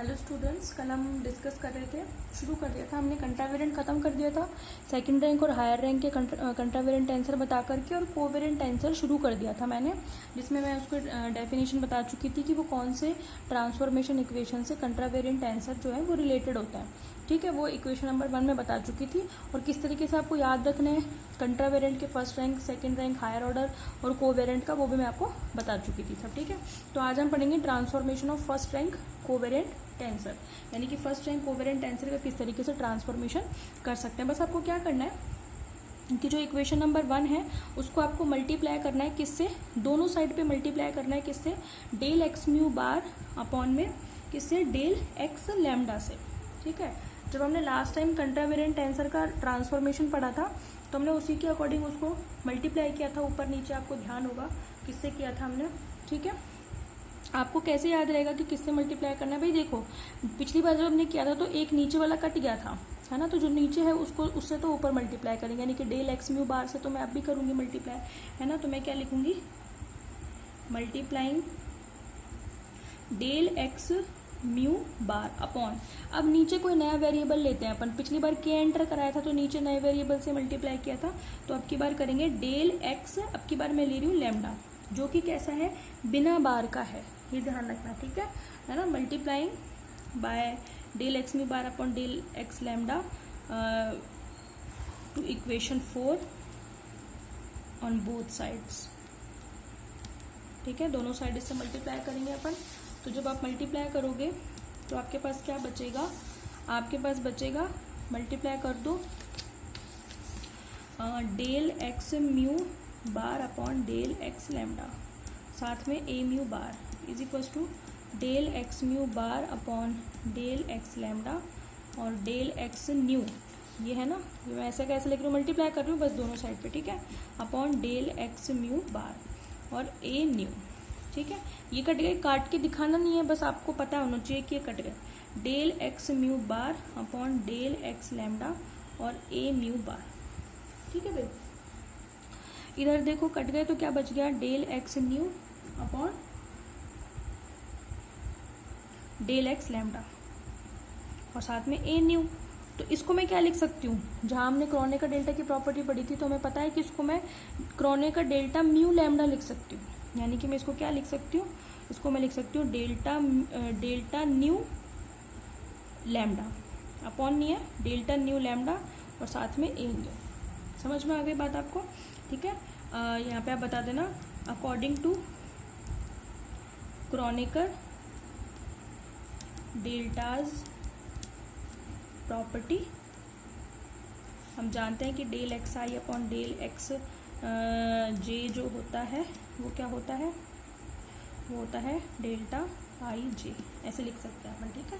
Hello students, कल हम discuss कर रहे थे, शुरू कर दिया था हमने, कंट्रावेरिएंट खत्म कर दिया था। सेकंड रैंक और हायर रैंक के कंट्रावेरिएंट आंसर बता करके और कोवेरिएंट आंसर शुरू कर दिया था मैंने, जिसमें मैं उसको डेफिनेशन बता चुकी थी कि वो कौन से ट्रांसफॉर्मेशन इक्वेशन से कंट्रावेरिएंट आंसर जो है वो रिलेटेड होता है। ठीक है, वो इक्वेशन नंबर 1 में बता चुकी थी। और किस तरीके से आपको याद रखना है कंट्रावेरिएंट के first rank, second rank, higher order और कोवेरिएंट का, वो भी मैं आपको बता चुकी थी सब। ठीक है, तो आज हम पढ़ेंगे transformation of first rank covariant answer, यानी कि फर्स्ट रैंक कोवेरिएंट आंसर का किस तरीके से ट्रांसफॉर्मेशन कर सकते हैं। बस आपको क्या करना है कि जो इक्वेशन नंबर 1 है उसको आपको मल्टीप्लाई करना है, किससे? दोनों साइड पे मल्टीप्लाई करना है, किससे? Del x mu bar upon में किससे? डेल एक्स लैम्डा से। ठीक है, जब हमने लास्ट टाइम कंट्रावेरिएंट आंसर का ट्रांसफॉर्मेशन पढ़ा था तो हमने उसी के अकॉर्डिंग उसको मल्टीप्लाई किया था, ऊपर नीचे आपको ध्यान होगा किससे किया था हमने। ठीक है, आपको कैसे याद रहेगा कि किससे मल्टीप्लाई करना है? भाई देखो, पिछली बार जब हमने किया था तो एक नीचे वाला कट गया था, है ना, तो जो नीचे है उसको उससे तो ऊपर मल्टीप्लाई करेंगे, यानी कि डेल एक्स म्यू बार से तो मैं अब भी करूंगी मल्टीप्लाई, है ना। तो मैं क्या लिखूंगी? Multiplying del x mu bar upon, अब नीचे कोई नया वेरिएबल लेते हैं अपन, पिछली बार के एंटर कराया था तो नीचे नए वेरिएबल से मल्टीप्लाई किया था, तो अब की बार करेंगे डेल एक्स, अब की बार मैं ले रही हूँ लैम्डा, जो कि कैसा है? बिना बार का है, ये ध्यान रखना। ठीक है ना, multiplying by del x mu bar upon del x lambda to equation 4 on both sides. ठीक है, दोनों साइड से मल्टीप्लाई करेंगे अपन। तो जब आप मल्टीप्लाई करोगे तो आपके पास क्या बचेगा? आपके पास बचेगा, मल्टीप्लाई कर दो del x mu bar upon del x lambda, साथ में A mu bar is equal to del x mu bar upon del x lambda और डेल एक्स न्यू, ये है ना, ये मैं ऐसे कैसे लिख रही हूँ? मल्टीप्लाई कर रही हूँ बस दोनों साइड पे। ठीक है, upon del x mu bar और ए न्यू। ठीक है, ये कट गए, काट के दिखाना नहीं है, बस आपको पता होना चाहिए कि ये कट गए। Del x mu bar upon del x lambda और ए म्यू बार। ठीक है भाई, इधर देखो कट गए तो क्या बच गया? Del x nu upon del x lambda और साथ में ए न्यू। तो इसको मैं क्या लिख सकती हूँ? जहां हमने क्रोनेकर डेल्टा की प्रॉपर्टी पढ़ी थी तो हमें पता है कि इसको मैं क्रोनेकर डेल्टा म्यू लैम्डा लिख सकती हूँ, यानी कि मैं इसको क्या लिख सकती हूँ? इसको मैं लिख सकती हूँ डेल्टा न्यू लैम्डा अपॉन नहीं है, डेल्टा न्यू लैम्डा और साथ में ए न्यू। समझ में आ गई बात आपको? ठीक है, यहाँ पे आप बता देना according to Kronecker delta's property, हम जानते हैं कि del x i upon del x j जो होता है वो क्या होता है? वो होता है डेल्टा आई जे, ऐसे लिख सकते हैं अपन। ठीक है,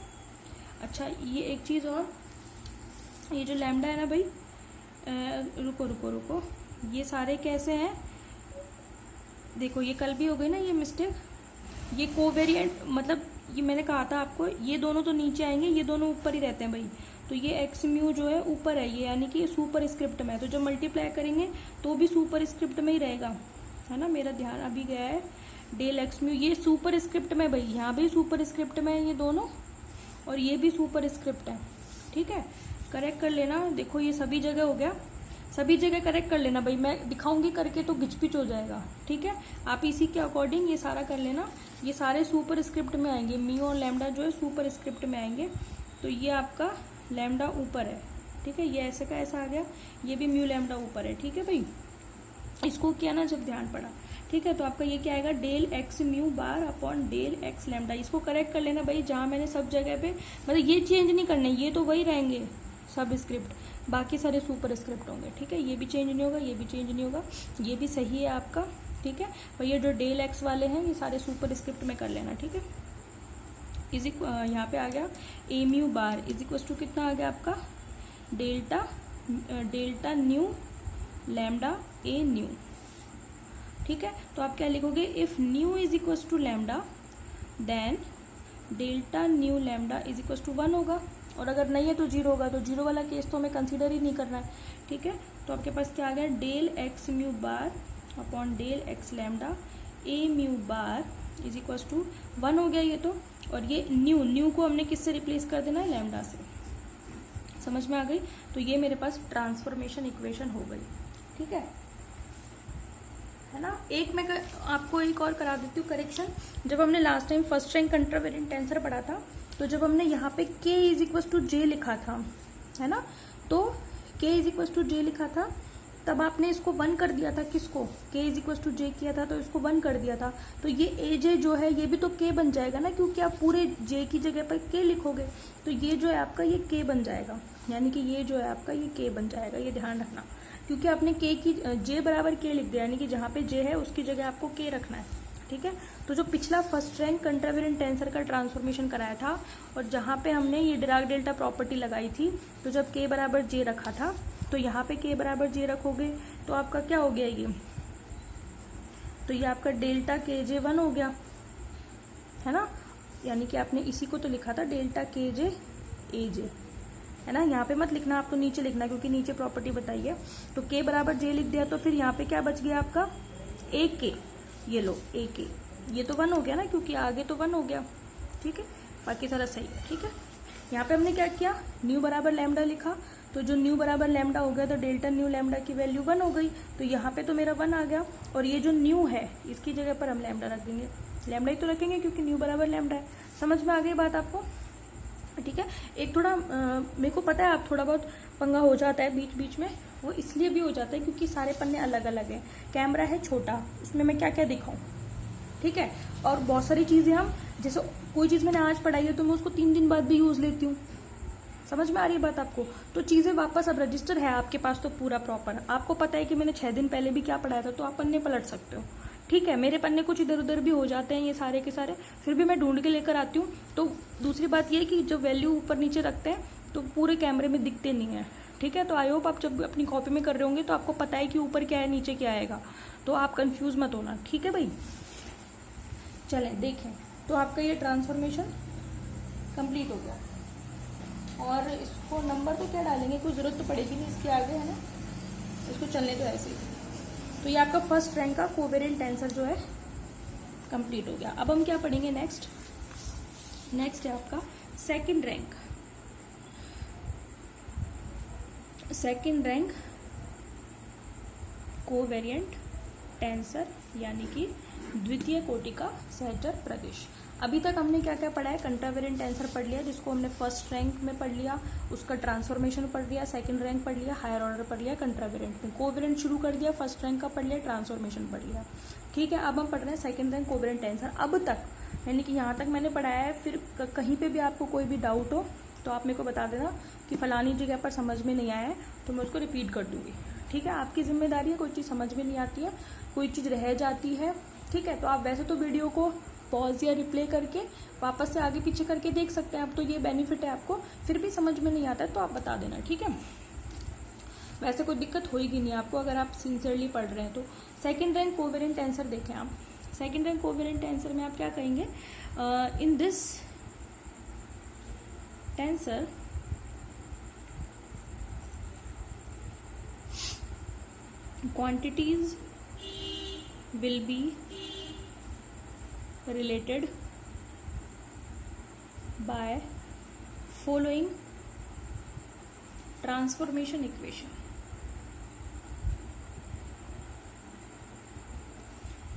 अच्छा ये एक चीज़ और, ये जो लैम्डा है ना भाई, रुको रुको रुको, ये सारे कैसे हैं? देखो ये कल भी हो गई ना ये मिस्टेक, ये कोवेरिएंट, मतलब ये मैंने कहा था आपको, ये दोनों तो नीचे आएंगे, ये दोनों ऊपर ही रहते हैं भाई। तो ये एक्स म्यू जो है ऊपर है, ये यानी कि सुपर स्क्रिप्ट में है, तो जब मल्टीप्लाई करेंगे तो भी सुपर स्क्रिप्ट में ही रहेगा, है ना। मेरा ध्यान अभी गया है, डेल एक्स म्यू ये सुपर स्क्रिप्ट में भाई, यहाँ भी सुपर स्क्रिप्ट में है ये दोनों, और ये भी सुपर स्क्रिप्ट है। ठीक है, करेक्ट कर लेना, देखो ये सभी जगह हो गया, सभी जगह करेक्ट कर लेना भाई, मैं दिखाऊंगी करके तो घिचपिच हो जाएगा। ठीक है, आप इसी के अकॉर्डिंग ये सारा कर लेना, ये सारे सुपर स्क्रिप्ट में आएंगे, म्यू और लैम्डा जो है सुपर स्क्रिप्ट में आएंगे। तो ये आपका लैम्डा ऊपर है, ठीक है, ये ऐसे का ऐसा आ गया, ये भी म्यू लैम्डा ऊपर है। ठीक है भाई, इसको किया ना जब ध्यान पड़ा। ठीक है, तो आपका ये क्या आएगा? Del x mu bar upon del x lambda, इसको करेक्ट कर लेना भाई, जहां मैंने सब जगह पे, मतलब ये चेंज नहीं करना, ये तो वही रहेंगे सब स्क्रिप्ट, बाकी सारे सुपर स्क्रिप्ट होंगे। ठीक है, ये भी चेंज नहीं होगा, ये भी चेंज नहीं होगा, ये भी सही है आपका। ठीक है, और ये जो डेल एक्स वाले हैं ये सारे सुपर स्क्रिप्ट में कर लेना। ठीक है, यहाँ पे आ गया A mu bar is equal to कितना आ गया आपका? Delta nu lambda A nu. ठीक है, तो आप क्या लिखोगे? If nu is equal to lambda then delta nu lambda is equal to 1 होगा, और अगर नहीं है तो 0 होगा, तो 0 वाला केस तो हमें कंसीडर ही नहीं करना है। ठीक है, तो आपके पास क्या आ गया? Del x mu bar upon del x lambda A mu bar is equal to 1 हो गया ये तो, और ये न्यू को हमने किससे रिप्लेस कर देना है, लैम्डा से। समझ में आ गई। तो ये मेरे पास ट्रांसफॉर्मेशन इक्वेशन हो गई, ठीक है ना। एक मैं आपको एक और करा देती हूँ करेक्शन। जब हमने last time first rank contravariant tensor पढ़ा था, तो जब हमने यहाँ पे k इज टू जे लिखा था, है ना, तो k इज टू जे लिखा था, तब आपने इसको 1 कर दिया था। किसको, k इज टू जे किया था तो इसको 1 कर दिया था। तो ये ए जे जो है ये भी तो k बन जाएगा ना, क्योंकि आप पूरे j की जगह पर k लिखोगे, तो ये जो है आपका ये k बन जाएगा, यानी कि ये जो है आपका ये k बन जाएगा। ये ध्यान रखना, क्योंकि आपने k की j बराबर k लिख दिया, यानी कि जहाँ पे j है उसकी जगह आपको k रखना है, ठीक है। तो जो पिछला फर्स्ट रैंक कंट्रावेरिएंट टेंसर का ट्रांसफॉर्मेशन कराया था, और जहाँ पे हमने ये डिराक डेल्टा प्रॉपर्टी लगाई थी, तो जब k बराबर j रखा था, तो यहाँ पे k बराबर j रखोगे तो आपका क्या हो गया ये, तो ये आपका डेल्टा के जे 1 हो गया, है ना। यानी कि आपने इसी को तो लिखा था डेल्टा के जे ए जे, है ना। यहाँ पे मत लिखना, आप तो नीचे लिखना, क्योंकि नीचे प्रॉपर्टी बताई है। तो k बराबर j लिख दिया, तो फिर यहाँ पे क्या बच गया आपका, ए के, ये लो ए के, ये तो 1 हो गया ना, क्योंकि आगे तो 1 हो गया, ठीक है। बाकी सारा सही है, ठीक है। यहाँ पे हमने क्या किया, न्यू बराबर लैम्डा लिखा, तो जो न्यू बराबर लैम्डा हो गया, तो डेल्टा न्यू लैम्डा की वैल्यू 1 हो गई, तो यहाँ पे तो मेरा 1 आ गया। और ये जो न्यू है इसकी जगह पर हम लैम्डा रख देंगे, लैम्डा ही तो रखेंगे क्योंकि न्यू बराबर लैम्डा है। समझ में आ गई बात आपको, ठीक है। एक थोड़ा मेरे को पता है आप थोड़ा बहुत पंगा हो जाता है बीच बीच में, वो इसलिए भी हो जाता है क्योंकि सारे पन्ने अलग अलग हैं, कैमरा है छोटा, उसमें मैं क्या क्या दिखाऊं, ठीक है। और बहुत सारी चीज़ें हम, जैसे कोई चीज़ मैंने आज पढ़ाई है तो मैं उसको 3 दिन बाद भी यूज़ लेती हूँ। समझ में आ रही है बात आपको। तो चीज़ें वापस, अब रजिस्टर है आपके पास तो पूरा प्रॉपर, आपको पता है कि मैंने 6 दिन पहले भी क्या पढ़ाया था, तो आप पन्ने पलट सकते हो, ठीक है। मेरे पन्ने कुछ इधर उधर भी हो जाते हैं ये सारे के सारे, फिर भी मैं ढूंढ के लेकर आती हूँ। तो दूसरी बात ये कि जो वैल्यू ऊपर नीचे रखते हैं तो पूरे कैमरे में दिखते नहीं है, ठीक है। तो आई होप आप जब अपनी कॉपी में कर रहे होंगे तो आपको पता है कि ऊपर क्या है नीचे क्या आएगा, तो आप कंफ्यूज मत होना, ठीक है भाई। चलें देखें, तो आपका ये ट्रांसफॉर्मेशन कंप्लीट हो गया। और इसको नंबर तो क्या डालेंगे, कोई ज़रूरत तो पड़ेगी नहीं इसके आगे, है ना, इसको चलने तो ऐसे ही। तो ये आपका फर्स्ट रैंक का कोवेरिएंट टेंसर जो है कंप्लीट हो गया। अब हम क्या पढ़ेंगे नेक्स्ट है आपका सेकंड रैंक कोवेरिएंट टेंसर, यानी कि द्वितीय कोटि का सहचर प्रदेश। अभी तक हमने क्या क्या पढ़ा है, कंट्रावेरिएंट टेंसर पढ़ लिया जिसको हमने फर्स्ट रैंक में पढ़ लिया, उसका ट्रांसफॉर्मेशन पढ़ लिया, सेकंड रैंक पढ़ लिया, हायर ऑर्डर पढ़ लिया कंट्रावेरिएंट में, कोवेरिएंट शुरू कर दिया, फर्स्ट रैंक का पढ़ लिया, ट्रांसफॉर्मेशन पढ़ लिया, ठीक है। अब हम पढ़ रहे हैं सेकंड रैंक कोवेरिएंट टेंसर। अब तक यानी कि यहाँ तक मैंने पढ़ाया है, फिर कहीं पे भी आपको कोई भी डाउट हो तो आप मेरे को बता देना कि फलानी जगह पर समझ में नहीं आया है, तो मैं उसको रिपीट कर दूंगी, ठीक है। आपकी जिम्मेदारी है, कोई चीज़ समझ में नहीं आती है, कोई चीज़ रह जाती है, ठीक है, तो आप वैसे तो वीडियो को पॉज या रिप्ले करके वापस से आगे पीछे करके देख सकते हैं, अब तो ये बेनिफिट है आपको। फिर भी समझ में नहीं आता है तो आप बता देना, ठीक है। वैसे कोई दिक्कत होगी नहीं आपको अगर आप सिंसियरली पढ़ रहे हैं तो। सेकंड रैंक कोवेरिएंट टेंसर देखें आप, सेकंड रैंक कोवेरिएंट टेंसर में आप क्या कहेंगे, in this tensor quantities will be related by following transformation equation।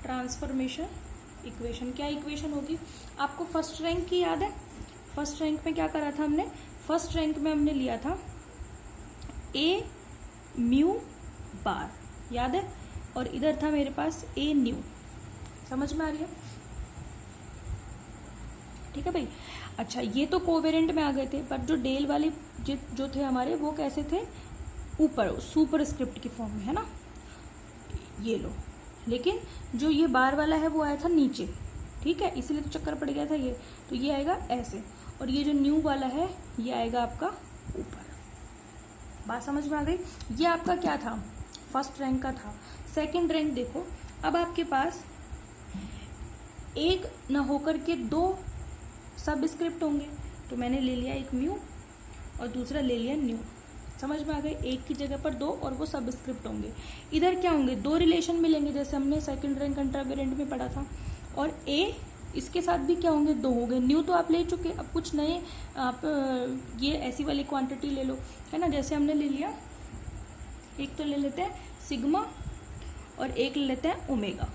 Transformation equation क्या इक्वेशन होगी, आपको फर्स्ट रैंक की याद है, फर्स्ट रैंक में क्या करा था हमने, फर्स्ट रैंक में हमने लिया था ए म्यू बार, याद है, और इधर था मेरे पास ए न्यू। समझ में आ रही है, ठीक है भाई। अच्छा, ये तो कोवेरिएंट में आ गए थे, पर जो डेल वाले जो थे हमारे वो कैसे थे, ऊपर सुपर स्क्रिप्ट की फॉर्म में, है ना, ये लो। लेकिन जो ये बार वाला है वो आया था नीचे, ठीक है, इसीलिए तो चक्कर पड़ गया था ये, तो ये आएगा ऐसे, और ये जो न्यू वाला है ये आएगा आपका ऊपर। बात समझ में आ गई। ये आपका क्या था, फर्स्ट रैंक का था। सेकंड रैंक देखो, अब आपके पास एक न होकर के 2 सब स्क्रिप्ट होंगे, तो मैंने ले लिया एक म्यू और दूसरा ले लिया न्यू। समझ में आ गई, एक की जगह पर 2 और वो सब स्क्रिप्ट होंगे। इधर क्या होंगे, 2 रिलेशन मिलेंगे जैसे हमने सेकंड रैंक कंट्रावेरिएंट में पढ़ा था, और ए इसके साथ भी क्या होंगे, 2 हो गए। न्यू तो आप ले चुके, अब कुछ नए आप ये ऐसी वाली क्वांटिटी ले लो, है ना। जैसे हमने ले लिया, एक तो ले लेते हैं सिग्मा और एक ले लेते हैं ओमेगा,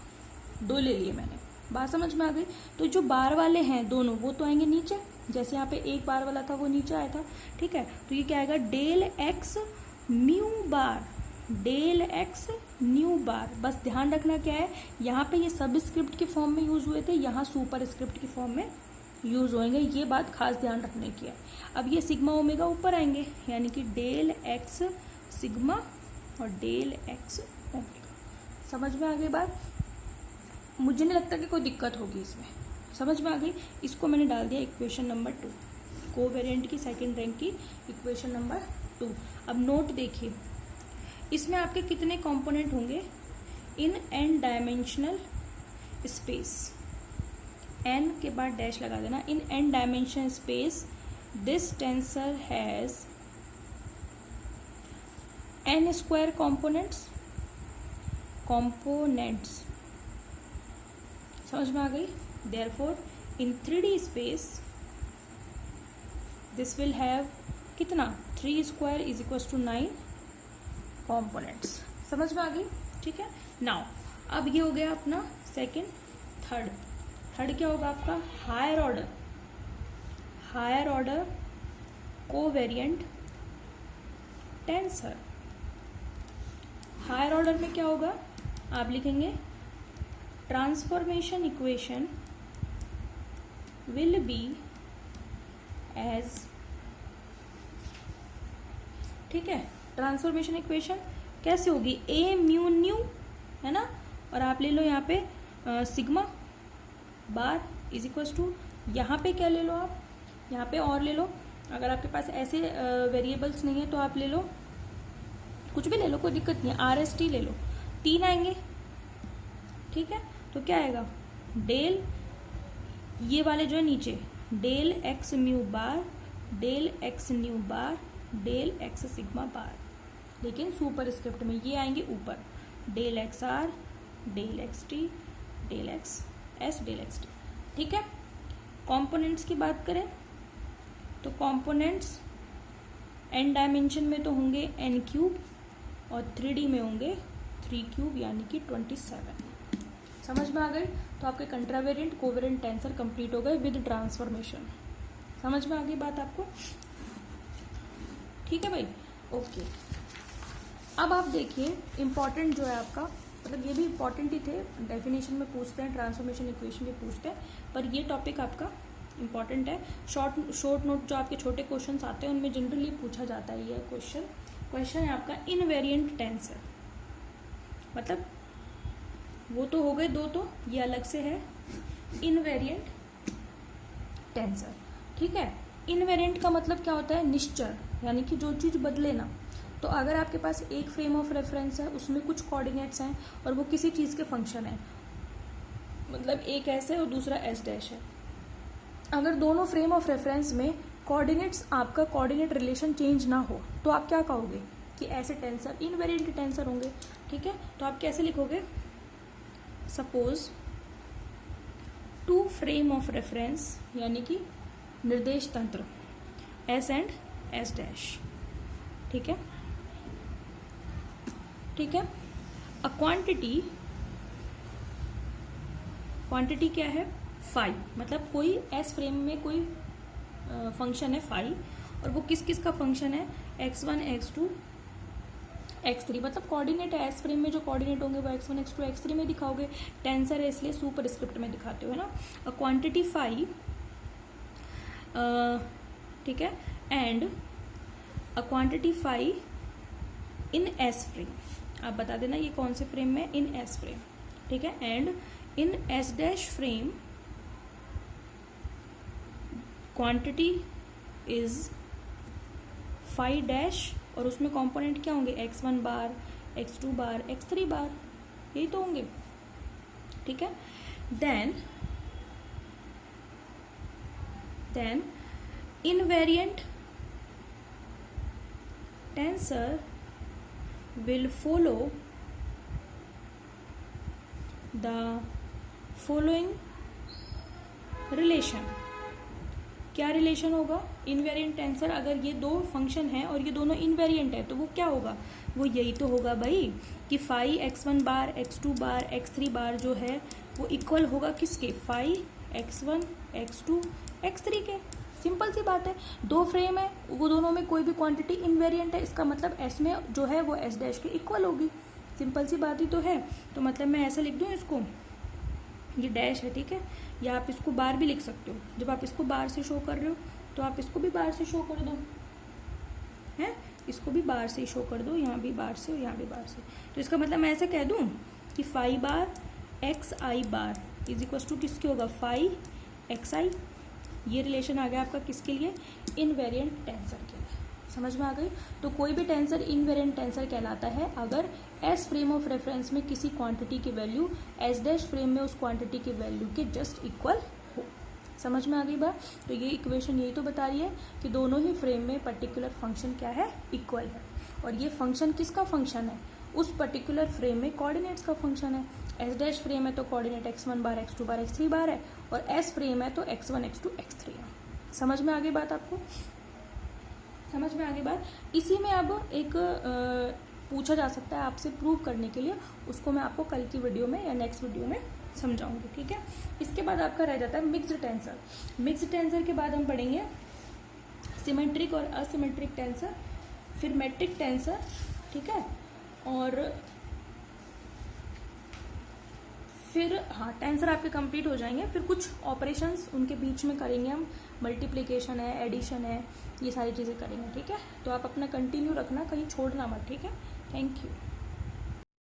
2 ले लिए मैंने। बात समझ में आ गई। तो जो बार वाले हैं दोनों वो तो आएंगे नीचे, जैसे यहाँ पे एक बार वाला था वो नीचे आया था, ठीक है। तो ये क्या आएगा, del x mu bar, del x nu bar. बस ध्यान रखना क्या है, यहाँ पे ये सब स्क्रिप्ट के फॉर्म में यूज हुए थे, यहाँ सुपर स्क्रिप्ट के फॉर्म में यूज होंगे, ये बात खास ध्यान रखने की है। अब ये सिग्मा ओमेगा ऊपर आएंगे, यानी कि डेल एक्स सिग्मा और डेल एक्स ओमेगा। समझ में आ गई बात। मुझे नहीं लगता कि कोई दिक्कत होगी इसमें, समझ में आ गई। इसको मैंने डाल दिया इक्वेशन नंबर 2, कोवेरिएंट की सेकंड रैंक की इक्वेशन नंबर 2। अब नोट देखिए, इसमें आपके कितने कंपोनेंट होंगे in n dimensional space, n के बाद डैश लगा देना। In n dimensional space this tensor has n square components, समझ में आ गई। Therefore in 3D space this will have कितना, 3 square is equal to 9 components. समझ में आ गई, ठीक है। नाउ अब ये हो गया अपना सेकंड। थर्ड क्या होगा आपका, higher order covariant tensor. Higher order में क्या होगा, आप लिखेंगे transformation equation will be as, ठीक है। ट्रांसफॉर्मेशन इक्वेशन कैसे होगी, ए म्यू न्यू, है ना, और आप ले लो यहाँ पे sigma bar is equal to, यहाँ पे क्या ले लो आप, यहाँ पे और ले लो। अगर आपके पास ऐसे वेरिएबल्स नहीं है तो आप ले लो, कुछ भी ले लो, कोई दिक्कत नहीं है, RST ले लो, 3 आएंगे, ठीक है। तो क्या आएगा, डेल ये वाले जो है नीचे, del x mu bar, del x nu bar, del x sigma bar, लेकिन सुपर स्क्रिप्ट में ये आएंगे ऊपर, del x r, del x t, del x s, del x t, ठीक है। कंपोनेंट्स की बात करें तो कंपोनेंट्स n डायमेंशन में तो होंगे n क्यूब और 3D में होंगे 3 क्यूब, यानी कि 27। समझ में आ गई। तो आपके कंट्रावेरिएंट कोवेरिएंट टेंसर कंप्लीट हो गए विद ट्रांसफॉर्मेशन। समझ में आ गई बात आपको, ठीक है भाई, ओके। अब आप देखिए इंपॉर्टेंट जो है आपका, मतलब ये भी इंपॉर्टेंट ही थे, डेफिनेशन में पूछते हैं, ट्रांसफॉर्मेशन इक्वेशन भी पूछते हैं, पर ये टॉपिक आपका इंपॉर्टेंट है। शॉर्ट नोट जो आपके छोटे क्वेश्चंस आते हैं उनमें जनरली पूछा जाता है ये क्वेश्चन है आपका इनवेरिएंट टेंसर, मतलब वो तो हो गए 2, तो ये अलग से है इनवेरिएंट टेंसर, ठीक है। इनवेरिएंट का मतलब क्या होता है, निश्चर, यानी कि जो चीज़ बदले ना। तो अगर आपके पास एक फ्रेम ऑफ रेफरेंस है, उसमें कुछ कोऑर्डिनेट्स हैं और वो किसी चीज़ के फंक्शन है, मतलब एक ऐसे और दूसरा एस डैश है, अगर दोनों फ्रेम ऑफ रेफरेंस में कोऑर्डिनेट्स, आपका कोऑर्डिनेट रिलेशन चेंज ना हो, तो आप क्या कहोगे कि ऐसे टेंसर इनवेरिएंट टेंसर होंगे, ठीक है। तो आप कैसे लिखोगे, सपोज 2 फ्रेम ऑफ रेफरेंस, यानी कि निर्देश तंत्र एस एंड एस डैश, ठीक है, ठीक है। अ क्वांटिटी क्या है, फाई, मतलब कोई एस फ्रेम में कोई फंक्शन है फाई, और वो किस किस का फंक्शन है, x1 x2 x3, मतलब कोऑर्डिनेट है एस फ्रेम में, जो कोऑर्डिनेट होंगे वो x1 x2 x3 में दिखाओगे। टेंसर है इसलिए सुपर स्क्रिप्ट में दिखाते हो, है ना। अ क्वांटिटी फाई, ठीक है, and a quantity phi in S frame, आप बता देना ये कौन से फ्रेम में, इन एस फ्रेम, ठीक है। And in S dash frame quantity is phi dash, और उसमें कंपोनेंट क्या होंगे, x1 बार, x2 बार, x3 बार, यही तो होंगे, ठीक है। Then invariant tensor will follow the following relation. क्या रिलेशन होगा? इनवेरिएंट टेंसर अगर ये दो फंक्शन है और ये दोनों इनवेरिएंट है तो वो क्या होगा? वो यही तो होगा भाई कि फाई x1 बार x2 बार x3 बार जो है वो इक्वल होगा किसके? फाई x1 x2 x3 के। सिंपल सी बात है, दो फ्रेम है, वो दोनों में कोई भी क्वांटिटी इनवेरिएंट है, इसका मतलब s में जो है वो s डैश के इक्वल होगी। सिंपल सी बात ही तो है। तो मतलब मैं ऐसा लिख दूं इसको, ये डैश है, ठीक है, या आप इसको बार भी लिख सकते हो। जब आप इसको बार से शो कर रहे हो तो आप इसको भी बार से शो कर दो, है, इसको भी बार से शो कर दो, यहाँ भी बार से और यहाँ भी बार से। तो इसका मतलब मैं ऐसे कह दूं कि phi bar x i bar is equal to किसके होगा? Phi x i. ये रिलेशन आ गया आपका किसके लिए? इनवेरिएंट टेंसर के लिए। समझ में आ गई? तो कोई भी टेंसर इनवेरिएंट टेंसर कहलाता है अगर एस फ्रेम ऑफ रेफरेंस में किसी क्वांटिटी की वैल्यू एस डैश फ्रेम में उस क्वांटिटी की वैल्यू के जस्ट इक्वल हो। समझ में आ गई बात? तो ये इक्वेशन यही तो बता रही है कि दोनों ही फ्रेम में पर्टिकुलर फंक्शन क्या है? इक्वल है। और ये फंक्शन किसका फंक्शन है? उस पर्टिकुलर फ्रेम में कोऑर्डिनेट्स का फंक्शन है। एस डैश फ्रेम है तो कोऑर्डिनेट x1 बार x2 बार x3 बार है, और एस फ्रेम है तो x1 x2 x3 है। समझ में आ गई बात आपको? समझ में आ गई बात? इसी में अब एक पूछा जा सकता है आपसे प्रूव करने के लिए, उसको मैं आपको कल की वीडियो में या नेक्स्ट वीडियो में समझाऊंगी, ठीक है। इसके बाद आपका रह जाता है मिक्स्ड टेंसर। मिक्स्ड टेंसर के बाद हम पढ़ेंगे सिमेट्रिक और असिमेट्रिक टेंसर, फिर मैट्रिक टेंसर, ठीक है, और फिर हाँ टेंसर आपके कंप्लीट हो जाएंगे। फिर कुछ ऑपरेशंस उनके बीच में करेंगे हम, मल्टीप्लिकेशन है, एडिशन है, ये सारी चीज़ें करेंगे, ठीक है। तो आप अपना कंटिन्यू रखना, कहीं छोड़ना मत, ठीक है। Thank you.